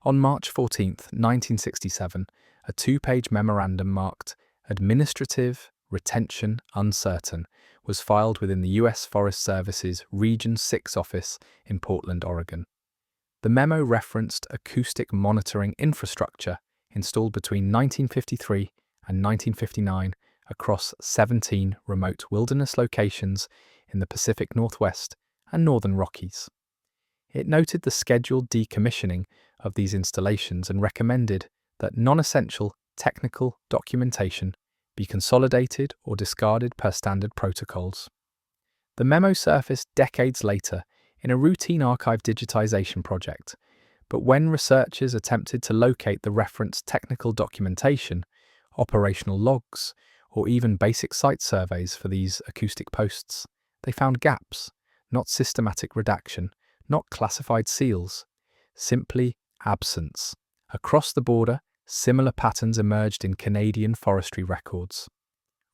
On March 14, 1967, a two-page memorandum marked Administrative Retention Uncertain was filed within the U.S. Forest Service's Region 6 office in Portland, Oregon. The memo referenced acoustic monitoring infrastructure installed between 1953 and 1959 across 17 remote wilderness locations in the Pacific Northwest and northern Rockies. It noted the scheduled decommissioning of these installations and recommended that non-essential technical documentation be consolidated or discarded per standard protocols. The memo surfaced decades later in a routine archive digitization project, but when researchers attempted to locate the referenced technical documentation, operational logs, or even basic site surveys for these acoustic posts, they found gaps, not systematic redaction, not classified seals, simply absence. Across the border, similar patterns emerged in Canadian forestry records.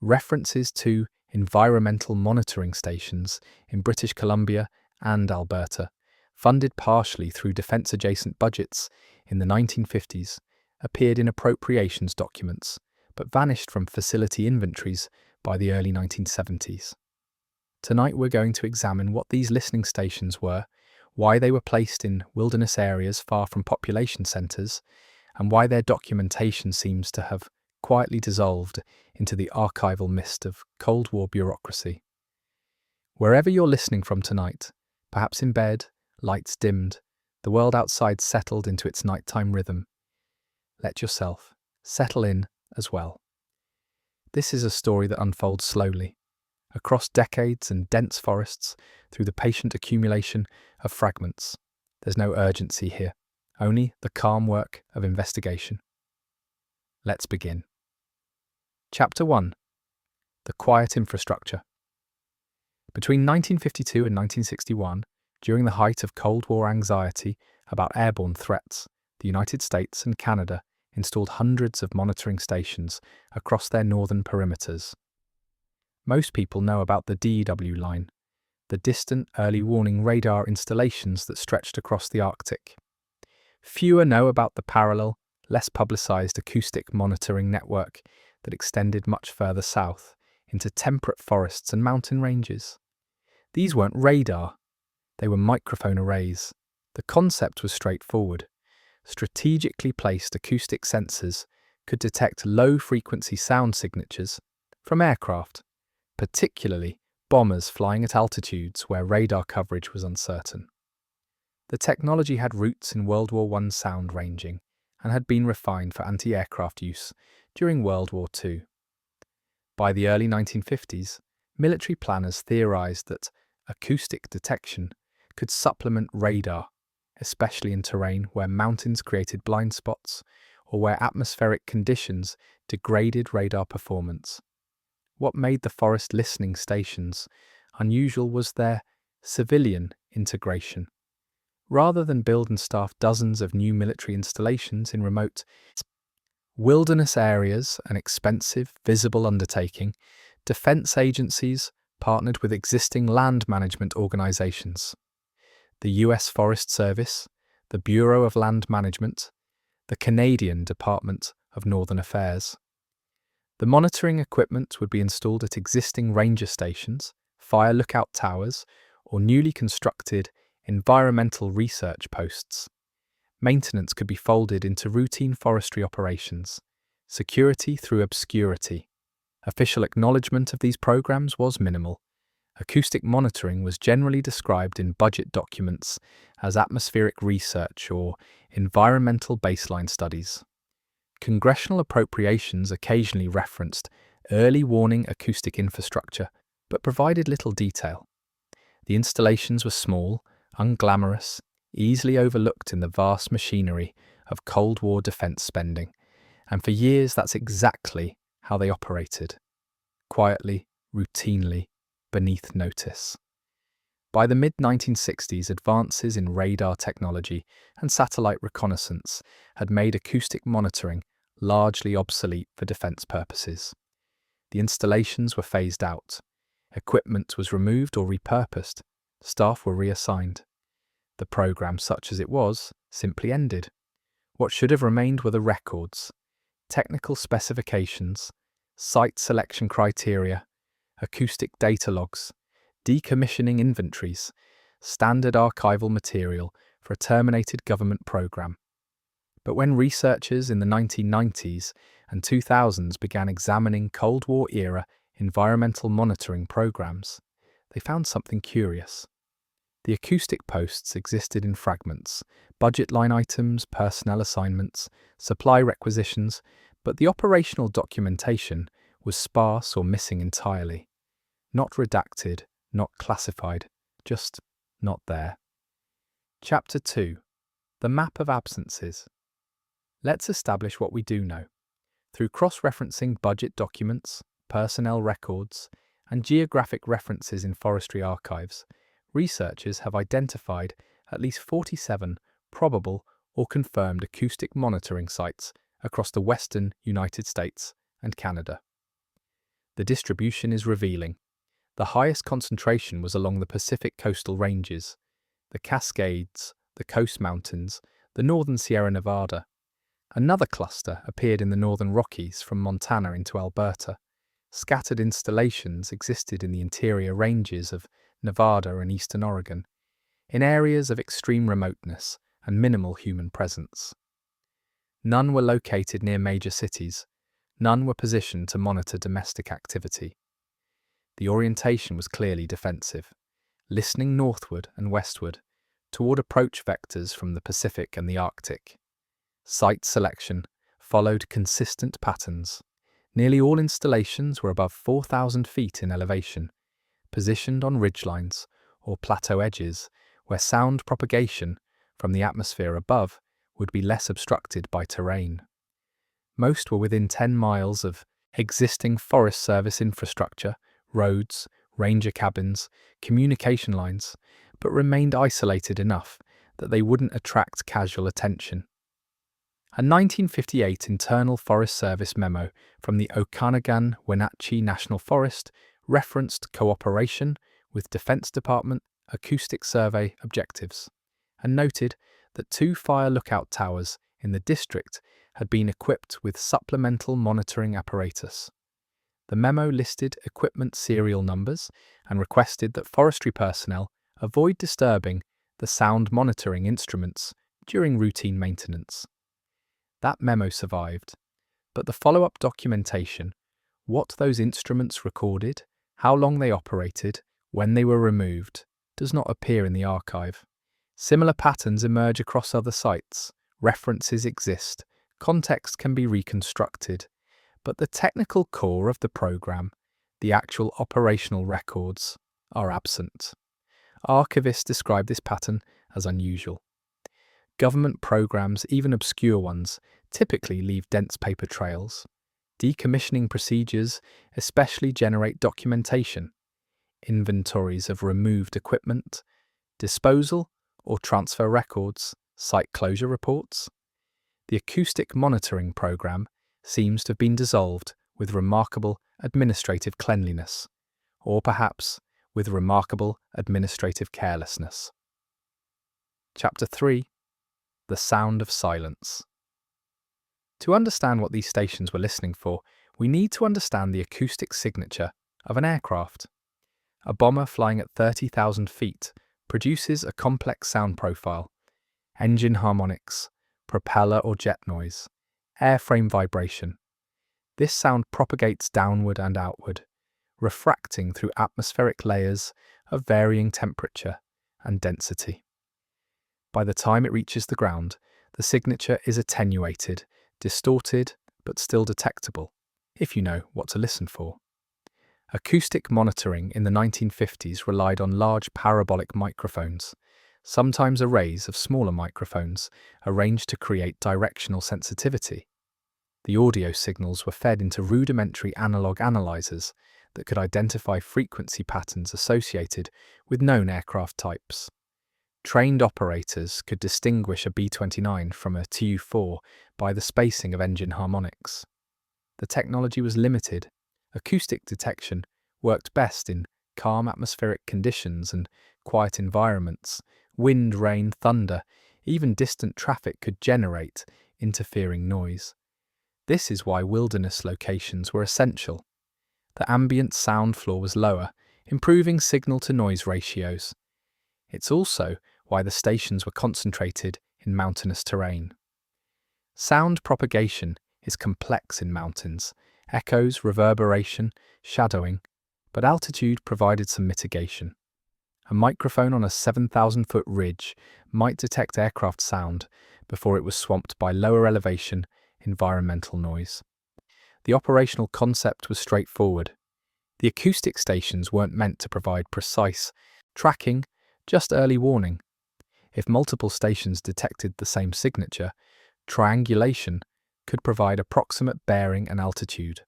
References to environmental monitoring stations in British Columbia and Alberta, funded partially through defence-adjacent budgets in the 1950s, appeared in appropriations documents, but vanished from facility inventories by the early 1970s. Tonight we're going to examine what these listening stations were, why they were placed in wilderness areas far from population centres, and why their documentation seems to have quietly dissolved into the archival mist of Cold War bureaucracy. Wherever you're listening from tonight, perhaps in bed, lights dimmed, the world outside settled into its nighttime rhythm, let yourself settle in as well. This is a story that unfolds slowly, across decades and dense forests, through the patient accumulation of fragments. There's no urgency here, only the calm work of investigation. Let's begin. Chapter 1. The Quiet Infrastructure. Between 1952 and 1961, during the height of Cold War anxiety about airborne threats, the United States and Canada installed hundreds of monitoring stations across their northern perimeters. Most people know about the DEW line, the distant early warning radar installations that stretched across the Arctic. Fewer know about the parallel, less publicized acoustic monitoring network that extended much further south into temperate forests and mountain ranges. These weren't radar, they were microphone arrays. The concept was straightforward. Strategically placed acoustic sensors could detect low-frequency sound signatures from aircraft, particularly bombers flying at altitudes where radar coverage was uncertain. The technology had roots in World War I sound ranging and had been refined for anti-aircraft use during World War II. By the early 1950s, military planners theorized that acoustic detection could supplement radar, especially in terrain where mountains created blind spots or where atmospheric conditions degraded radar performance. What made the forest listening stations unusual was their civilian integration. Rather than build and staff dozens of new military installations in remote wilderness areas, an expensive, visible undertaking, defense agencies partnered with existing land management organizations. The U.S. Forest Service, the Bureau of Land Management, the Canadian Department of Northern Affairs. The monitoring equipment would be installed at existing ranger stations, fire lookout towers, or newly constructed environmental research posts. Maintenance could be folded into routine forestry operations. Security through obscurity. Official acknowledgement of these programs was minimal. Acoustic monitoring was generally described in budget documents as atmospheric research or environmental baseline studies. Congressional appropriations occasionally referenced early warning acoustic infrastructure, but provided little detail. The installations were small, unglamorous, easily overlooked in the vast machinery of Cold War defense spending, and for years that's exactly how they operated. Quietly, routinely, beneath notice. By the mid-1960s, advances in radar technology and satellite reconnaissance had made acoustic monitoring largely obsolete for defense purposes. The installations were phased out. Equipment was removed or repurposed. Staff were reassigned. The program, such as it was, simply ended. What should have remained were the records, technical specifications, site selection criteria, acoustic data logs, decommissioning inventories, standard archival material for a terminated government program. But when researchers in the 1990s and 2000s began examining Cold War-era environmental monitoring programs, they found something curious. The acoustic posts existed in fragments, budget line items, personnel assignments, supply requisitions, but the operational documentation was sparse or missing entirely. Not redacted, not classified, just not there. Chapter 2. The Map of Absences. Let's establish what we do know. Through cross-referencing budget documents, personnel records, and geographic references in forestry archives, researchers have identified at least 47 probable or confirmed acoustic monitoring sites across the western United States and Canada. The distribution is revealing. The highest concentration was along the Pacific coastal ranges, the Cascades, the Coast Mountains, the northern Sierra Nevada. Another cluster appeared in the northern Rockies from Montana into Alberta. Scattered installations existed in the interior ranges of Nevada and eastern Oregon, in areas of extreme remoteness and minimal human presence. None were located near major cities. None were positioned to monitor domestic activity. The orientation was clearly defensive, listening northward and westward, toward approach vectors from the Pacific and the Arctic. Site selection followed consistent patterns. Nearly all installations were above 4,000 feet in elevation, positioned on ridgelines or plateau edges where sound propagation from the atmosphere above would be less obstructed by terrain. Most were within 10 miles of existing Forest Service infrastructure, roads, ranger cabins, communication lines, but remained isolated enough that they wouldn't attract casual attention. A 1958 Internal Forest Service memo from the Okanagan-Wenatchee National Forest referenced cooperation with Defense Department acoustic survey objectives, and noted that 2 fire lookout towers in the district had been equipped with supplemental monitoring apparatus. The memo listed equipment serial numbers and requested that forestry personnel avoid disturbing the sound monitoring instruments during routine maintenance. That memo survived, but the follow-up documentation, what those instruments recorded, how long they operated, when they were removed, does not appear in the archive. Similar patterns emerge across other sites, references exist, context can be reconstructed, but the technical core of the program, the actual operational records, are absent. Archivists describe this pattern as unusual. Government programs, even obscure ones, typically leave dense paper trails. Decommissioning procedures especially generate documentation, inventories of removed equipment, disposal or transfer records, site closure reports. The acoustic monitoring program seems to have been dissolved with remarkable administrative cleanliness, or perhaps with remarkable administrative carelessness. Chapter 3. The Sound of Silence. To understand what these stations were listening for, we need to understand the acoustic signature of an aircraft. A bomber flying at 30,000 feet produces a complex sound profile: engine harmonics, propeller or jet noise, airframe vibration. This sound propagates downward and outward, refracting through atmospheric layers of varying temperature and density. By the time it reaches the ground, the signature is attenuated, distorted, but still detectable, if you know what to listen for. Acoustic monitoring in the 1950s relied on large parabolic microphones, sometimes arrays of smaller microphones arranged to create directional sensitivity. The audio signals were fed into rudimentary analog analyzers that could identify frequency patterns associated with known aircraft types. Trained operators could distinguish a B-29 from a Tu-4 by the spacing of engine harmonics. The technology was limited. Acoustic detection worked best in calm atmospheric conditions and quiet environments. Wind, rain, thunder, even distant traffic could generate interfering noise. This is why wilderness locations were essential. The ambient sound floor was lower, improving signal-to-noise ratios. It's also why the stations were concentrated in mountainous terrain. Sound propagation is complex in mountains, echoes, reverberation, shadowing, but altitude provided some mitigation. A microphone on a 7,000-foot ridge might detect aircraft sound before it was swamped by lower elevation environmental noise. The operational concept was straightforward. The acoustic stations weren't meant to provide precise tracking, just early warning. If multiple stations detected the same signature, triangulation could provide approximate bearing and altitude.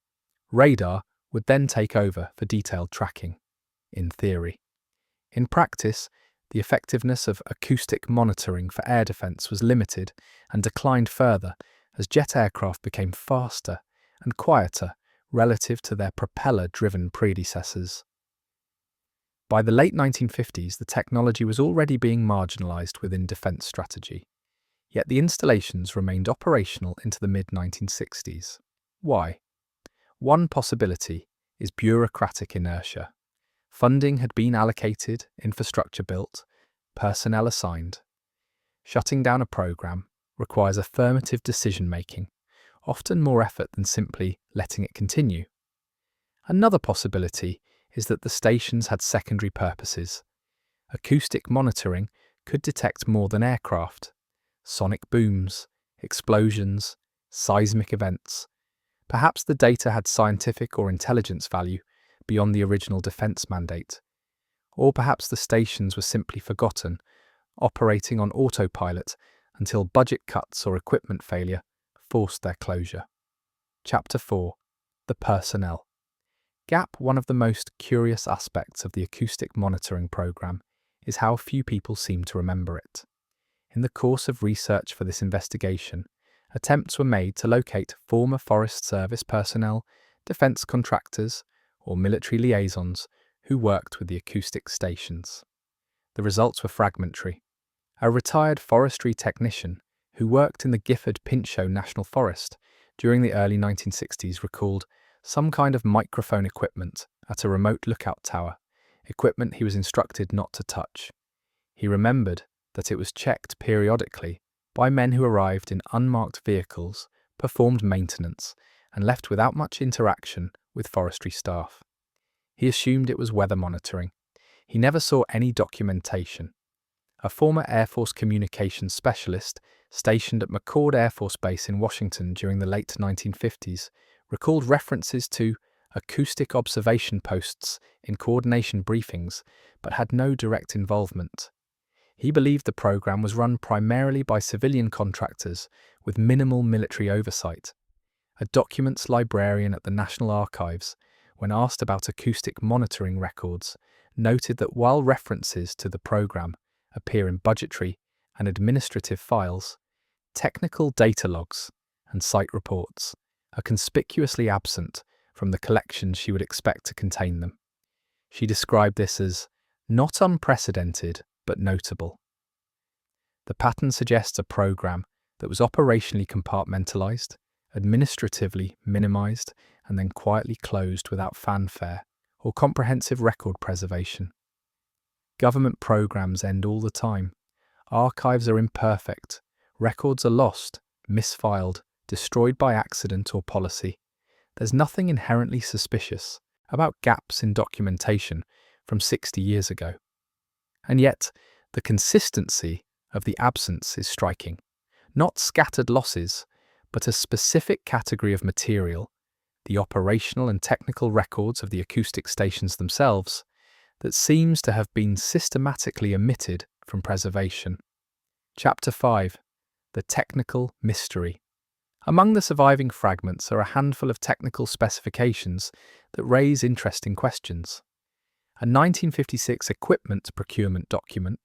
Radar would then take over for detailed tracking, in theory. In practice, the effectiveness of acoustic monitoring for air defense was limited and declined further as jet aircraft became faster and quieter relative to their propeller-driven predecessors. By the late 1950s, the technology was already being marginalized within defense strategy, yet the installations remained operational into the mid-1960s. Why? One possibility is bureaucratic inertia. Funding had been allocated, infrastructure built, personnel assigned. Shutting down a program requires affirmative decision-making, often more effort than simply letting it continue. Another possibility is that the stations had secondary purposes. Acoustic monitoring could detect more than aircraft. Sonic booms, explosions, seismic events. Perhaps the data had scientific or intelligence value beyond the original defense mandate. Or perhaps the stations were simply forgotten, operating on autopilot until budget cuts or equipment failure forced their closure. Chapter 4. The Personnel. Gap. One of the most curious aspects of the acoustic monitoring program is how few people seem to remember it. In the course of research for this investigation, attempts were made to locate former Forest Service personnel, defense contractors, or military liaisons who worked with the acoustic stations. The results were fragmentary. A retired forestry technician who worked in the Gifford-Pinchot National Forest during the early 1960s recalled some kind of microphone equipment at a remote lookout tower, equipment he was instructed not to touch. He remembered that it was checked periodically by men who arrived in unmarked vehicles, performed maintenance, and left without much interaction with forestry staff. He assumed it was weather monitoring. He never saw any documentation. A former Air Force communications specialist stationed at McCord Air Force Base in Washington during the late 1950s recalled references to acoustic observation posts in coordination briefings, but had no direct involvement. He believed the program was run primarily by civilian contractors with minimal military oversight. A documents librarian at the National Archives, when asked about acoustic monitoring records, noted that while references to the program appear in budgetary and administrative files, technical data logs and site reports are conspicuously absent from the collections she would expect to contain them. She described this as not unprecedented, but notable. The pattern suggests a program that was operationally compartmentalized, administratively minimized, and then quietly closed without fanfare or comprehensive record preservation. Government programs end all the time. Archives are imperfect. Records are lost, misfiled, destroyed by accident or policy. There's nothing inherently suspicious about gaps in documentation from 60 years ago. And yet, the consistency of the absence is striking. Not scattered losses, but a specific category of material, the operational and technical records of the acoustic stations themselves, that seems to have been systematically omitted from preservation. Chapter 5. The Technical Mystery. Among the surviving fragments are a handful of technical specifications that raise interesting questions. A 1956 equipment procurement document,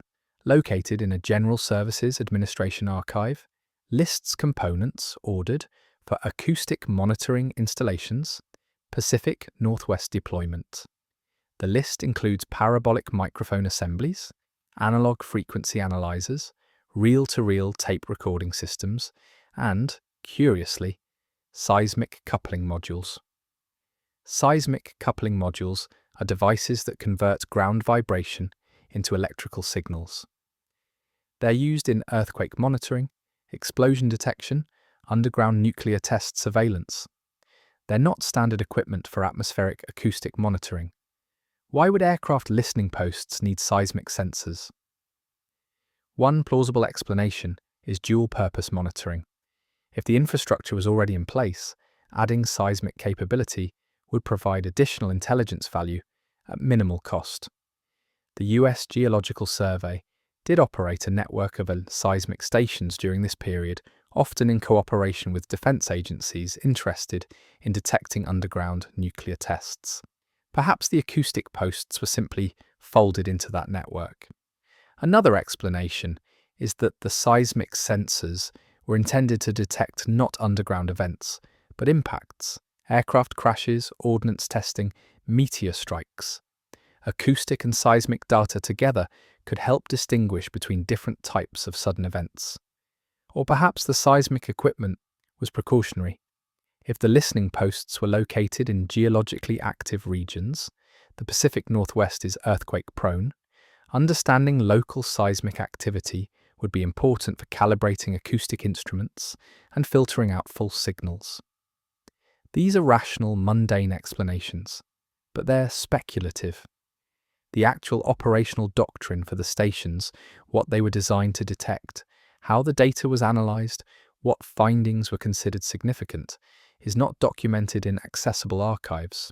located in a General Services Administration archive, lists components ordered for acoustic monitoring installations, Pacific Northwest deployment. The list includes parabolic microphone assemblies, analog frequency analyzers, reel-to-reel tape recording systems, and, curiously, seismic coupling modules. Seismic coupling modules are devices that convert ground vibration into electrical signals. They're used in earthquake monitoring, explosion detection, underground nuclear test surveillance. They're not standard equipment for atmospheric acoustic monitoring. Why would aircraft listening posts need seismic sensors? One plausible explanation is dual-purpose monitoring. If the infrastructure was already in place, adding seismic capability would provide additional intelligence value at minimal cost. The US Geological Survey did operate a network of seismic stations during this period, often in cooperation with defense agencies interested in detecting underground nuclear tests. Perhaps the acoustic posts were simply folded into that network. Another explanation is that the seismic sensors were intended to detect not underground events, but impacts, aircraft crashes, ordnance testing, meteor strikes. Acoustic and seismic data together could help distinguish between different types of sudden events. Or perhaps the seismic equipment was precautionary. If the listening posts were located in geologically active regions, the Pacific Northwest is earthquake-prone, understanding local seismic activity would be important for calibrating acoustic instruments and filtering out false signals. These are rational, mundane explanations, but they're speculative. The actual operational doctrine for the stations, what they were designed to detect, how the data was analysed, what findings were considered significant, is not documented in accessible archives.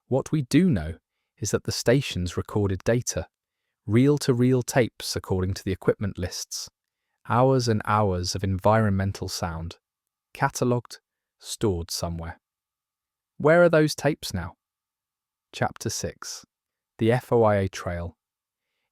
What we do know is that the stations recorded data, reel-to-reel tapes according to the equipment lists, hours and hours of environmental sound, catalogued, stored somewhere. Where are those tapes now? Chapter 6. The FOIA Trail.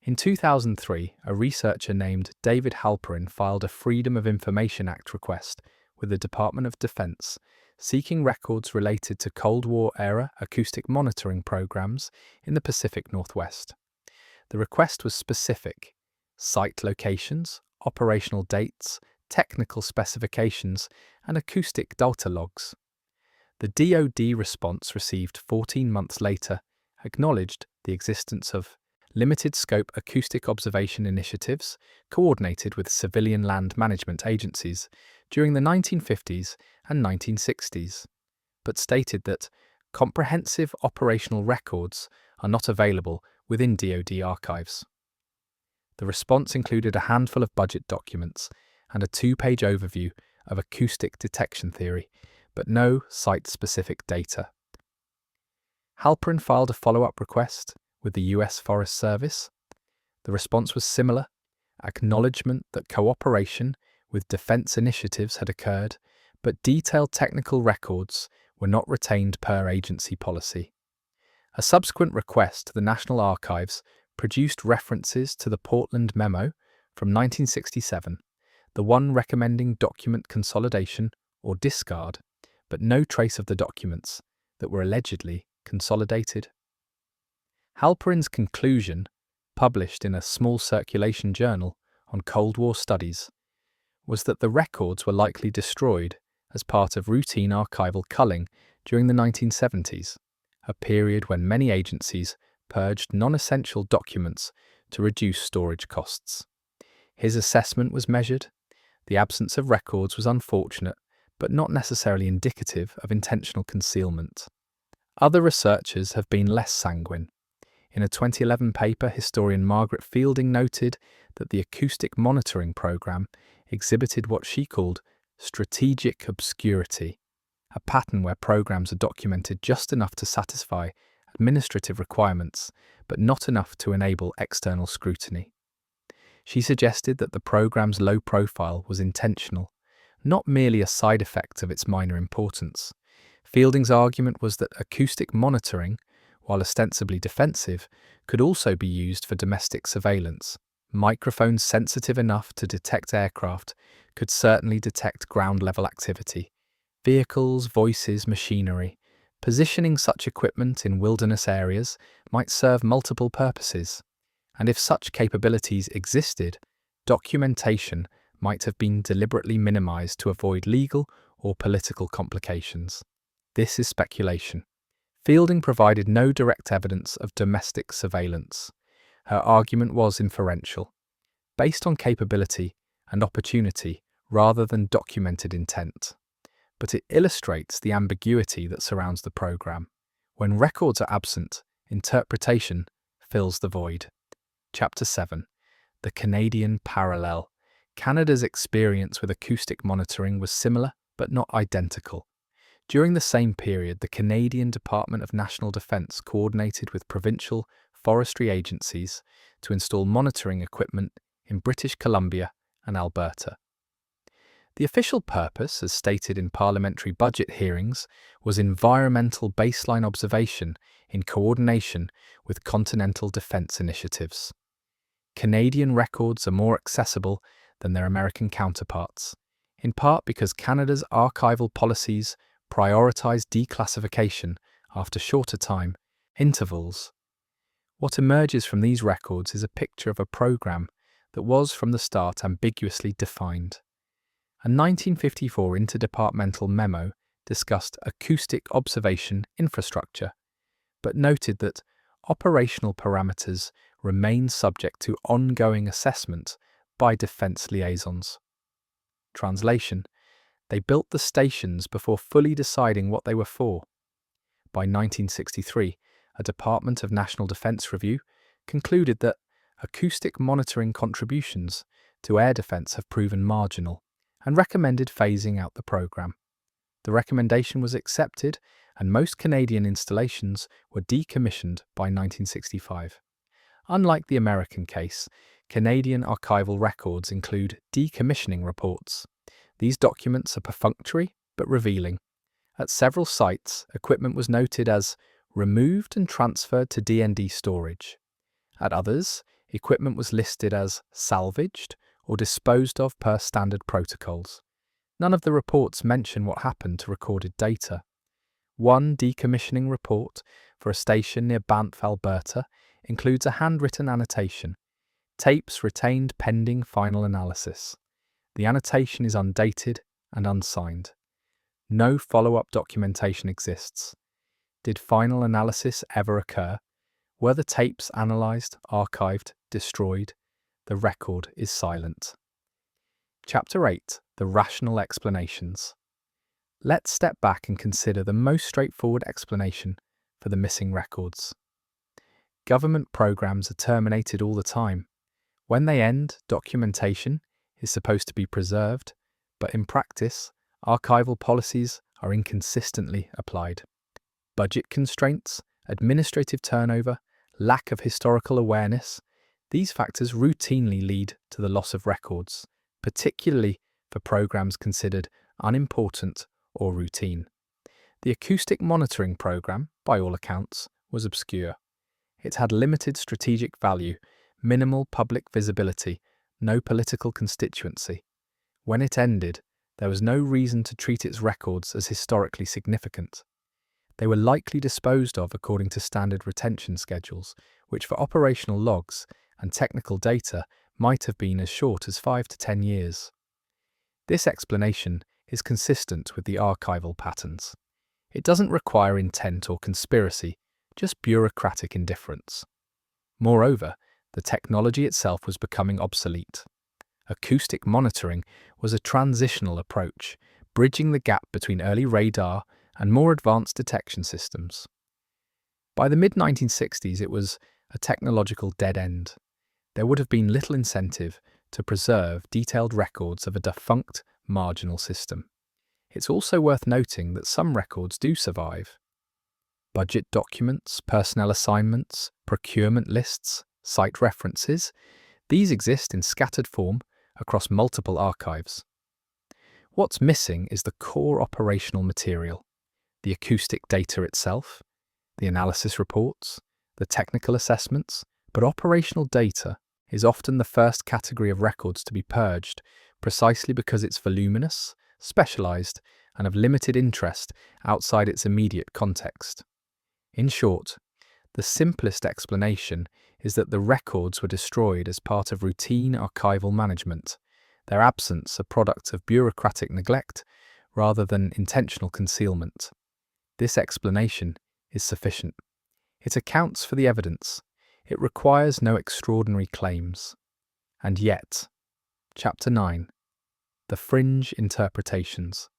In 2003, a researcher named David Halperin filed a Freedom of Information Act request with the Department of Defense, seeking records related to Cold War-era acoustic monitoring programs in the Pacific Northwest. The request was specific: site locations, operational dates, technical specifications, and acoustic data logs. The DoD response, received 14 months later, acknowledged the existence of limited-scope acoustic observation initiatives coordinated with civilian land management agencies during the 1950s and 1960s, but stated that comprehensive operational records are not available within DoD archives. The response included a handful of budget documents and a 2-page overview of acoustic detection theory, but no site-specific data. Halperin filed a follow-up request with the US Forest Service. The response was similar: acknowledgement that cooperation with defense initiatives had occurred, but detailed technical records were not retained per agency policy. A subsequent request to the National Archives produced references to the Portland Memo from 1967, the one recommending document consolidation or discard, but no trace of the documents that were allegedly consolidated. Halperin's conclusion, published in a small circulation journal on Cold War studies, was that the records were likely destroyed as part of routine archival culling during the 1970s, a period when many agencies purged non-essential documents to reduce storage costs. His assessment was measured. The absence of records was unfortunate, but not necessarily indicative of intentional concealment. Other researchers have been less sanguine. In a 2011 paper, historian Margaret Fielding noted that the acoustic monitoring program exhibited what she called strategic obscurity, a pattern where programs are documented just enough to satisfy administrative requirements, but not enough to enable external scrutiny. She suggested that the program's low profile was intentional, not merely a side effect of its minor importance. Fielding's argument was that acoustic monitoring, while ostensibly defensive, could also be used for domestic surveillance. Microphones sensitive enough to detect aircraft could certainly detect ground-level activity. Vehicles, voices, machinery. Positioning such equipment in wilderness areas might serve multiple purposes, and if such capabilities existed, documentation might have been deliberately minimized to avoid legal or political complications. This is speculation. Fielding provided no direct evidence of domestic surveillance. Her argument was inferential, based on capability and opportunity rather than documented intent. But it illustrates the ambiguity that surrounds the program. When records are absent, interpretation fills the void. Chapter 7. The Canadian Parallel. Canada's experience with acoustic monitoring was similar but not identical. During the same period, the Canadian Department of National Defence coordinated with provincial forestry agencies to install monitoring equipment in British Columbia and Alberta. The official purpose, as stated in parliamentary budget hearings, was environmental baseline observation in coordination with continental defence initiatives. Canadian records are more accessible than their American counterparts, in part because Canada's archival policies prioritise declassification after shorter time intervals. What emerges from these records is a picture of a program that was from the start ambiguously defined. A 1954 interdepartmental memo discussed acoustic observation infrastructure, but noted that operational parameters remain subject to ongoing assessment by defence liaisons. Translation: they built the stations before fully deciding what they were for. By 1963, a Department of National Defence review concluded that acoustic monitoring contributions to air defence have proven marginal and recommended phasing out the programme. The recommendation was accepted and most Canadian installations were decommissioned by 1965. Unlike the American case, Canadian archival records include decommissioning reports. These documents are perfunctory but revealing. At several sites, equipment was noted as removed and transferred to D&D storage. At others, equipment was listed as salvaged or disposed of per standard protocols. None of the reports mention what happened to recorded data. One decommissioning report for a station near Banff, Alberta, includes a handwritten annotation: tapes retained pending final analysis. The annotation is undated and unsigned. No follow-up documentation exists. Did final analysis ever occur? Were the tapes analysed, archived, destroyed? The record is silent. Chapter 8. The Rational Explanations. Let's step back and consider the most straightforward explanation for the missing records. Government programs are terminated all the time. When they end, documentation is supposed to be preserved, but in practice, archival policies are inconsistently applied. Budget constraints, administrative turnover, lack of historical awareness, these factors routinely lead to the loss of records, particularly for programs considered unimportant or routine. The acoustic monitoring program, by all accounts, was obscure. It had limited strategic value, minimal public visibility, no political constituency. When it ended, there was no reason to treat its records as historically significant. They were likely disposed of according to standard retention schedules, which for operational logs and technical data might have been as short as 5 to 10 years. This explanation is consistent with the archival patterns. It doesn't require intent or conspiracy, just bureaucratic indifference. Moreover, the technology itself was becoming obsolete. Acoustic monitoring was a transitional approach, bridging the gap between early radar and more advanced detection systems. By the mid-1960s, it was a technological dead end. There would have been little incentive to preserve detailed records of a defunct marginal system. It's also worth noting that some records do survive. Budget documents, personnel assignments, procurement lists, site references, these exist in scattered form across multiple archives. What's missing is the core operational material, the acoustic data itself, the analysis reports, the technical assessments, but operational data is often the first category of records to be purged precisely because it's voluminous, specialized, and of limited interest outside its immediate context. In short, the simplest explanation is that the records were destroyed as part of routine archival management. their absence a product of bureaucratic neglect rather than intentional concealment. This explanation is sufficient. It accounts for the evidence. It requires no extraordinary claims. And yet, Chapter 9. The fringe interpretations.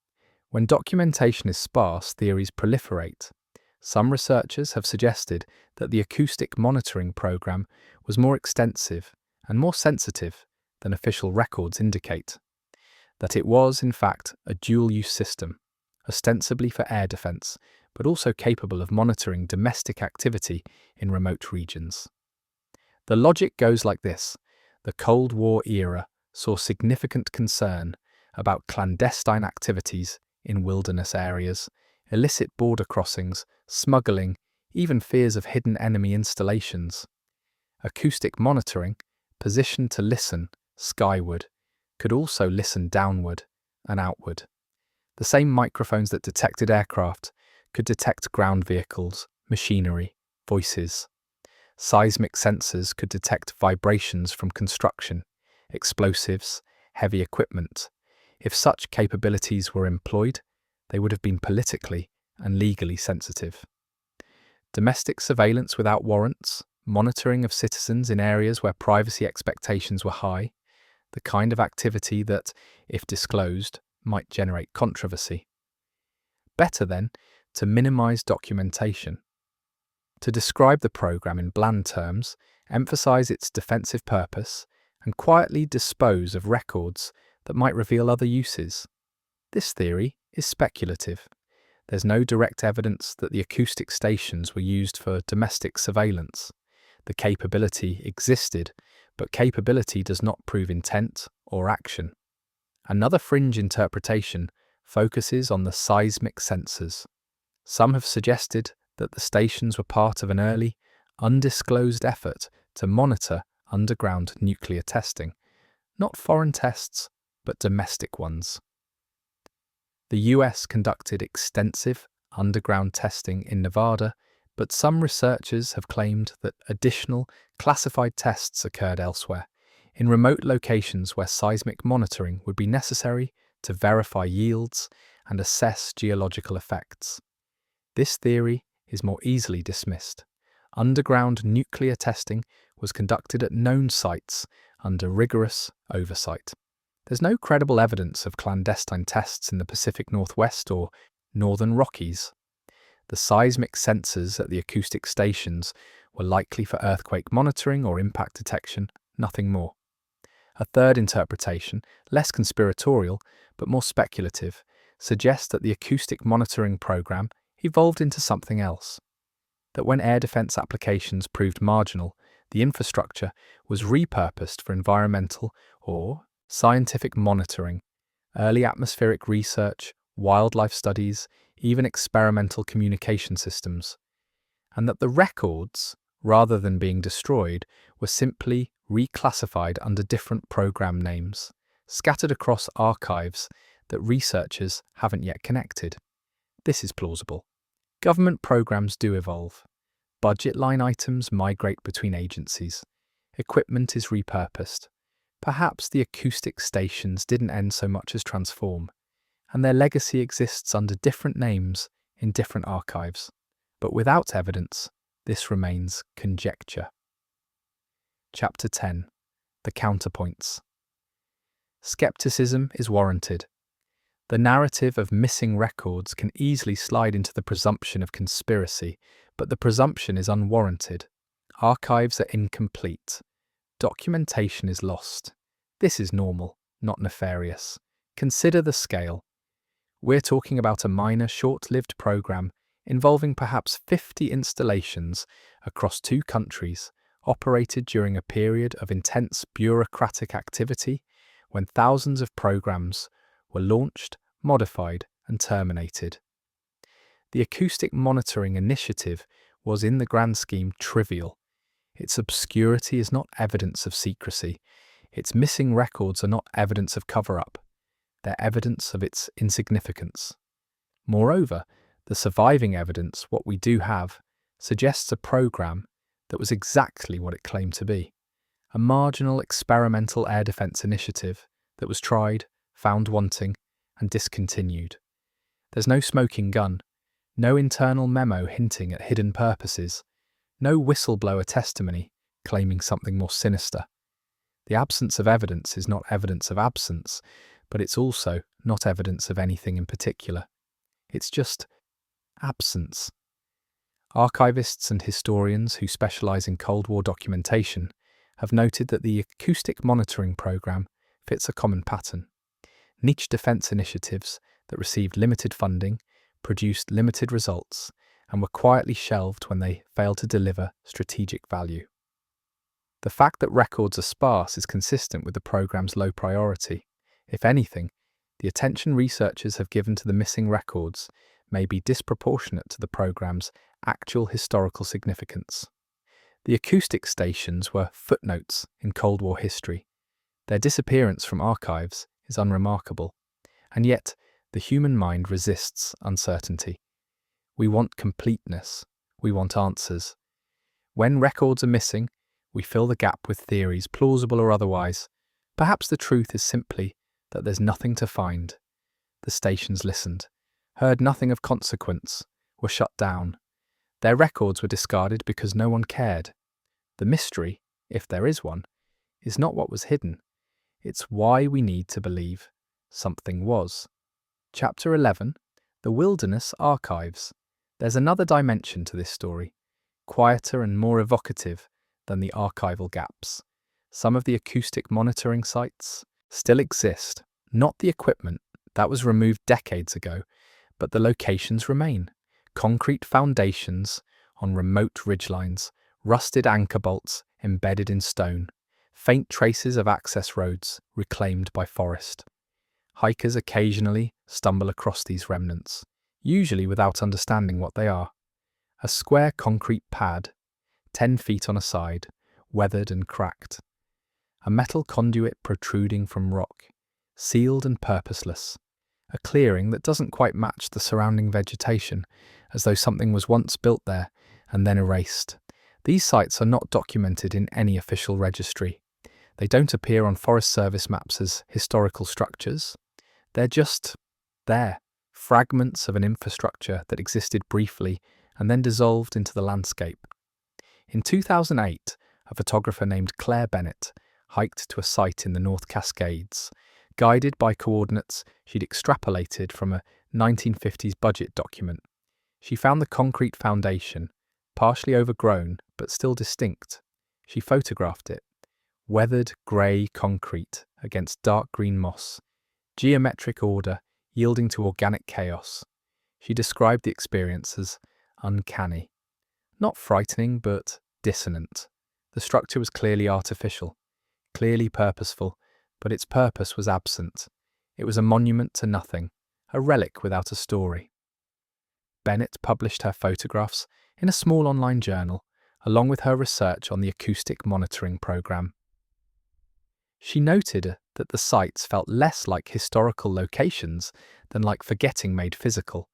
When documentation is sparse, theories proliferate. Some researchers have suggested that the acoustic monitoring program was more extensive and more sensitive than official records indicate. That it was, in fact, a dual-use system, ostensibly for air defense, but also capable of monitoring domestic activity in remote regions. The logic goes like this. The Cold War era saw significant concern about clandestine activities in wilderness areas, illicit border crossings, smuggling, even fears of hidden enemy installations. Acoustic monitoring, positioned to listen skyward, could also listen downward and outward. The same microphones that detected aircraft could detect ground vehicles, machinery, voices. Seismic sensors could detect vibrations from construction, explosives, heavy equipment. If such capabilities were employed, they would have been politically and legally sensitive. Domestic surveillance without warrants, monitoring of citizens in areas where privacy expectations were high, the kind of activity that, if disclosed, might generate controversy. Better, then, to minimize documentation. To describe the program in bland terms, emphasize its defensive purpose, and quietly dispose of records that might reveal other uses. This theory is speculative. There's no direct evidence that the acoustic stations were used for domestic surveillance. The capability existed, but capability does not prove intent or action. Another fringe interpretation focuses on the seismic sensors. Some have suggested that the stations were part of an early, undisclosed effort to monitor underground nuclear testing, not foreign tests, but domestic ones. The US conducted extensive underground testing in Nevada, but some researchers have claimed that additional classified tests occurred elsewhere, in remote locations where seismic monitoring would be necessary to verify yields and assess geological effects. This theory is more easily dismissed. Underground nuclear testing was conducted at known sites under rigorous oversight. There's no credible evidence of clandestine tests in the Pacific Northwest or northern Rockies. The seismic sensors at the acoustic stations were likely for earthquake monitoring or impact detection, nothing more. A third interpretation, less conspiratorial but more speculative, suggests that the acoustic monitoring program evolved into something else. That when air defense applications proved marginal, the infrastructure was repurposed for environmental or scientific monitoring, early atmospheric research, wildlife studies, even experimental communication systems, and that the records, rather than being destroyed, were simply reclassified under different program names, scattered across archives that researchers haven't yet connected. This is plausible. Government programs do evolve. Budget line items migrate between agencies. Equipment is repurposed. Perhaps the acoustic stations didn't end so much as transform, and their legacy exists under different names in different archives. But without evidence, this remains conjecture. Chapter 10. The Counterpoints. Skepticism is warranted. The narrative of missing records can easily slide into the presumption of conspiracy, but the presumption is unwarranted. Archives are incomplete. Documentation is lost. This is normal, not nefarious. Consider the scale. We're talking about a minor, short-lived program involving perhaps 50 installations across 2 countries, operated during a period of intense bureaucratic activity when thousands of programs were launched, modified, and terminated. The acoustic monitoring initiative was, in the grand scheme, trivial. Its obscurity is not evidence of secrecy. Its missing records are not evidence of cover-up. They're evidence of its insignificance. Moreover, the surviving evidence, what we do have, suggests a program that was exactly what it claimed to be: a marginal experimental air defense initiative that was tried, found wanting, and discontinued. There's no smoking gun, no internal memo hinting at hidden purposes, no whistleblower testimony claiming something more sinister. The absence of evidence is not evidence of absence, but it's also not evidence of anything in particular. It's just absence. Archivists and historians who specialize in Cold War documentation have noted that the acoustic monitoring program fits a common pattern. Niche defense initiatives that received limited funding, produced limited results, and were quietly shelved when they failed to deliver strategic value. The fact that records are sparse is consistent with the program's low priority. If anything, the attention researchers have given to the missing records may be disproportionate to the program's actual historical significance. The acoustic stations were footnotes in Cold War history. Their disappearance from archives is unremarkable, and yet the human mind resists uncertainty. We want completeness. We want answers. When records are missing, we fill the gap with theories, plausible or otherwise. Perhaps the truth is simply that there's nothing to find. The stations listened, heard nothing of consequence, were shut down. Their records were discarded because no one cared. The mystery, if there is one, is not what was hidden. It's why we need to believe something was. Chapter 11, The Wilderness Archives. There's another dimension to this story, quieter and more evocative than the archival gaps. Some of the acoustic monitoring sites still exist. Not the equipment, that was removed decades ago, but the locations remain. Concrete foundations on remote ridgelines, rusted anchor bolts embedded in stone, faint traces of access roads reclaimed by forest. Hikers occasionally stumble across these remnants, usually without understanding what they are. A square concrete pad, 10 feet on a side, weathered and cracked. A metal conduit protruding from rock, sealed and purposeless. A clearing that doesn't quite match the surrounding vegetation, as though something was once built there and then erased. These sites are not documented in any official registry. They don't appear on Forest Service maps as historical structures. They're just there, fragments of an infrastructure that existed briefly and then dissolved into the landscape. In 2008, a photographer named Claire Bennett hiked to a site in the North Cascades, guided by coordinates she'd extrapolated from a 1950s budget document. She found the concrete foundation, partially overgrown but still distinct. She photographed it, weathered grey concrete against dark green moss, geometric order yielding to organic chaos. She described the experience as uncanny. Not frightening, but dissonant. The structure was clearly artificial, clearly purposeful, but its purpose was absent. It was a monument to nothing, a relic without a story. Bennett published her photographs in a small online journal, along with her research on the acoustic monitoring program. She noted that the sites felt less like historical locations than like forgetting made physical.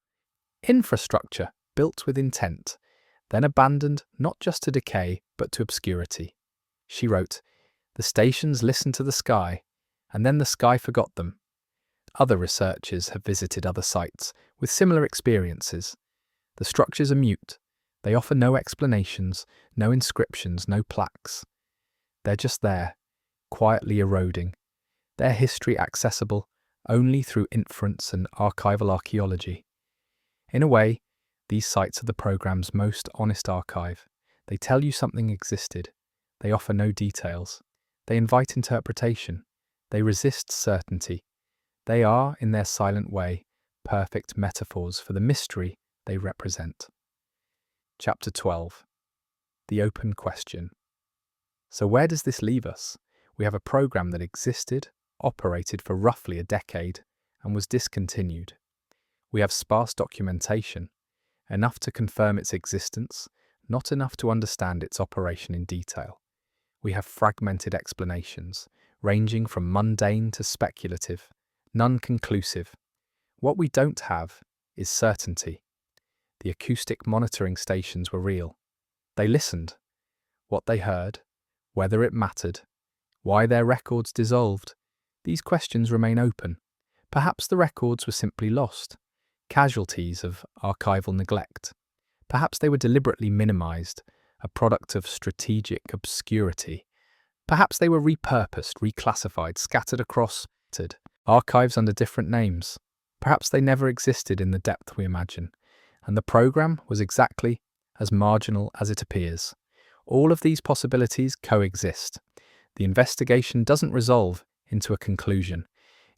Infrastructure built with intent, then abandoned not just to decay but to obscurity. She wrote, "The stations listened to the sky, and then the sky forgot them." Other researchers have visited other sites with similar experiences. The structures are mute. They offer no explanations, no inscriptions, no plaques. They're just there, quietly eroding. Their history accessible only through inference and archival archaeology. In a way, these sites are the program's most honest archive. They tell you something existed. They offer no details. They invite interpretation. They resist certainty. They are, in their silent way, perfect metaphors for the mystery they represent. Chapter 12. The Open Question. So where does this leave us? We have a program that existed, operated for roughly a decade, and was discontinued. We have sparse documentation, enough to confirm its existence, not enough to understand its operation in detail. We have fragmented explanations, ranging from mundane to speculative, none conclusive. What we don't have is certainty. The acoustic monitoring stations were real. They listened. What they heard, whether it mattered, why their records dissolved, These questions remain open. Perhaps the records were simply lost, casualties of archival neglect. Perhaps they were deliberately minimized, a product of strategic obscurity. Perhaps they were repurposed, reclassified, scattered across archives under different names. Perhaps they never existed in the depth we imagine, and the program was exactly as marginal as it appears. All of these possibilities coexist. The investigation doesn't resolve into a conclusion.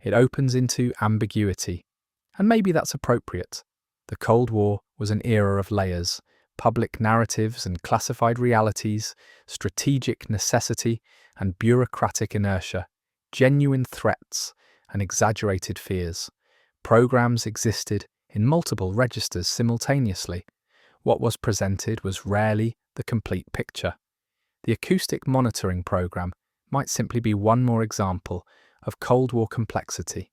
It opens into ambiguity. And maybe that's appropriate. The Cold War was an era of layers, public narratives and classified realities, strategic necessity and bureaucratic inertia, genuine threats and exaggerated fears. Programs existed in multiple registers simultaneously. What was presented was rarely the complete picture. The acoustic monitoring program might simply be one more example of Cold War complexity.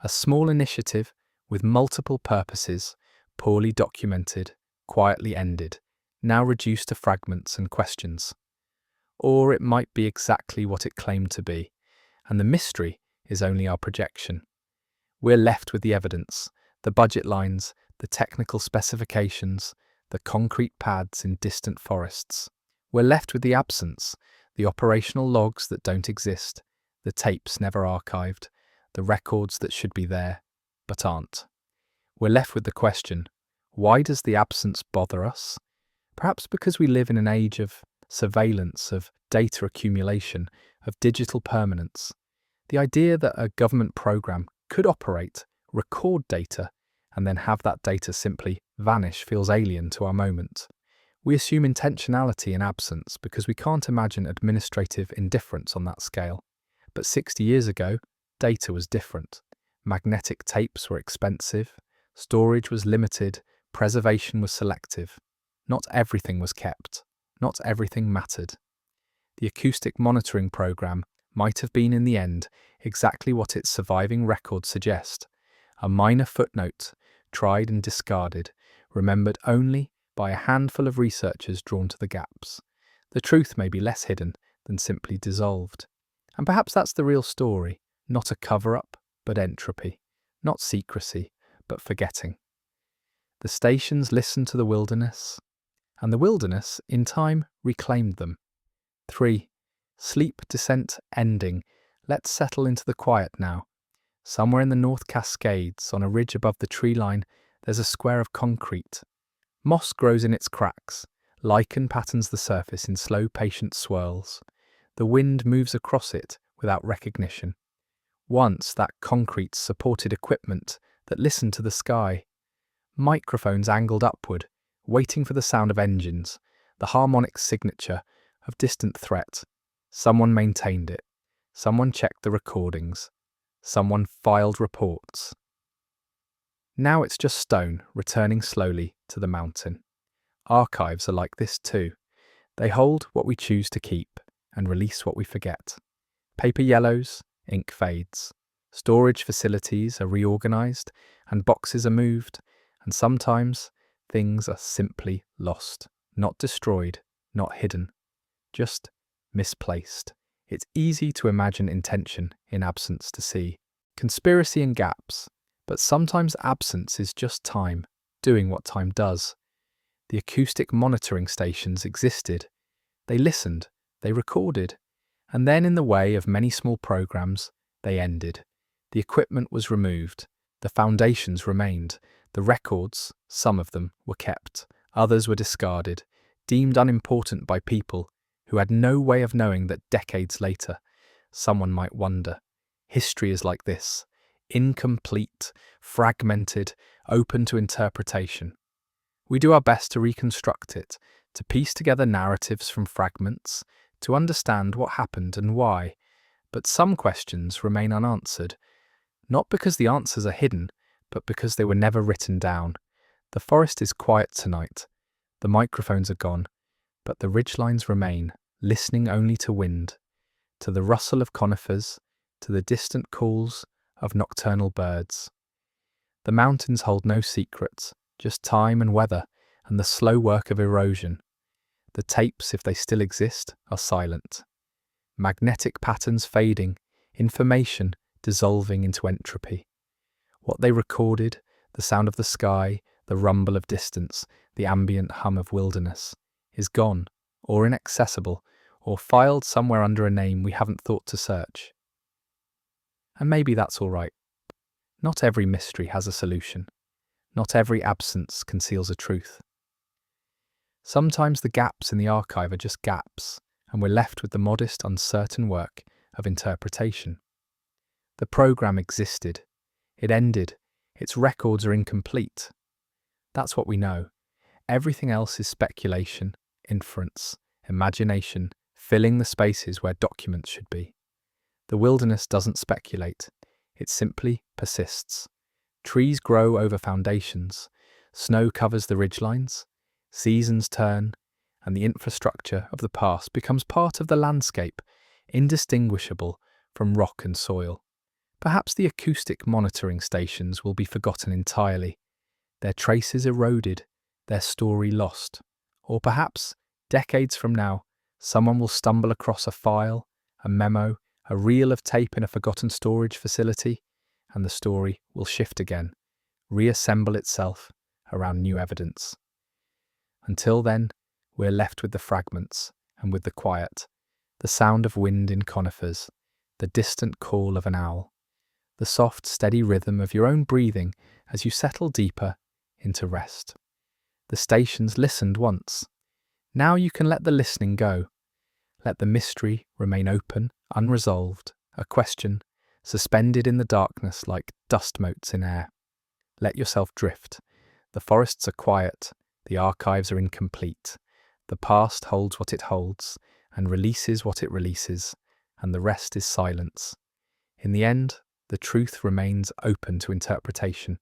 A small initiative with multiple purposes, poorly documented, quietly ended, now reduced to fragments and questions. Or it might be exactly what it claimed to be, and the mystery is only our projection. We're left with the evidence, the budget lines, the technical specifications, the concrete pads in distant forests. We're left with the absence, the operational logs that don't exist, the tapes never archived, the records that should be there, but aren't. We're left with the question, why does the absence bother us? Perhaps because we live in an age of surveillance, of data accumulation, of digital permanence. The idea that a government program could operate, record data, and then have that data simply vanish feels alien to our moment. We assume intentionality in absence because we can't imagine administrative indifference on that scale. But 60 years ago, data was different. Magnetic tapes were expensive, storage was limited, preservation was selective. Not everything was kept. Not everything mattered. The acoustic monitoring program might have been in the end exactly what its surviving records suggest. A minor footnote, tried and discarded, remembered only by a handful of researchers drawn to the gaps. The truth may be less hidden than simply dissolved. And perhaps that's the real story, not a cover-up, but entropy, not secrecy, but forgetting. The stations listened to the wilderness, and the wilderness, in time, reclaimed them. 3. Sleep descent ending. Let's settle into the quiet now. Somewhere in the North Cascades, on a ridge above the tree line, there's a square of concrete. Moss grows in its cracks. Lichen patterns the surface in slow, patient swirls. The wind moves across it without recognition. Once that concrete supported equipment that listened to the sky. Microphones angled upward, waiting for the sound of engines, the harmonic signature of distant threat. Someone maintained it. Someone checked the recordings. Someone filed reports. Now it's just stone returning slowly to the mountain. Archives are like this too. They hold what we choose to keep and release what we forget. Paper yellows, ink fades. Storage facilities are reorganized and boxes are moved, and sometimes things are simply lost, not destroyed, not hidden, just misplaced. It's easy to imagine intention in absence to see. Conspiracy in gaps, but sometimes absence is just time, doing what time does. The acoustic monitoring stations existed. They listened, they recorded, and then in the way of many small programs, they ended. The equipment was removed, the foundations remained, the records, some of them, were kept, others were discarded, deemed unimportant by people who had no way of knowing that decades later, someone might wonder. History is like this, incomplete, fragmented, open to interpretation. We do our best to reconstruct it, to piece together narratives from fragments, to understand what happened and why. But some questions remain unanswered, not because the answers are hidden, but because they were never written down. The forest is quiet tonight. The microphones are gone, but the ridgelines remain, listening only to wind, to the rustle of conifers, to the distant calls of nocturnal birds. The mountains hold no secrets, just time and weather and the slow work of erosion. The tapes, if they still exist, are silent. Magnetic patterns fading information dissolving into entropy. What they recorded, the sound of the sky, the rumble of distance, the ambient hum of wilderness, is gone, or inaccessible, or filed somewhere under a name we haven't thought to search. And maybe that's all right. Not every mystery has a solution. Not every absence conceals a truth. Sometimes the gaps in the archive are just gaps, and we're left with the modest, uncertain work of interpretation. The program existed. It ended. Its records are incomplete. That's what we know. Everything else is speculation, inference, imagination, filling the spaces where documents should be. The wilderness doesn't speculate. It simply persists. Trees grow over foundations. Snow covers the ridgelines. Seasons turn, and the infrastructure of the past becomes part of the landscape, indistinguishable from rock and soil. Perhaps the acoustic monitoring stations will be forgotten entirely, their traces eroded, their story lost. Or perhaps, decades from now, someone will stumble across a file, a memo, a reel of tape in a forgotten storage facility, and the story will shift again, reassemble itself around new evidence. Until then, we're left with the fragments and with the quiet, the sound of wind in conifers, the distant call of an owl, the soft, steady rhythm of your own breathing as you settle deeper into rest. The stations listened once. Now you can let the listening go. Let the mystery remain open, unresolved, a question, suspended in the darkness like dust motes in air. Let yourself drift. The forests are quiet. The archives are incomplete. The past holds what it holds, and releases what it releases, and the rest is silence. In the end, the truth remains open to interpretation.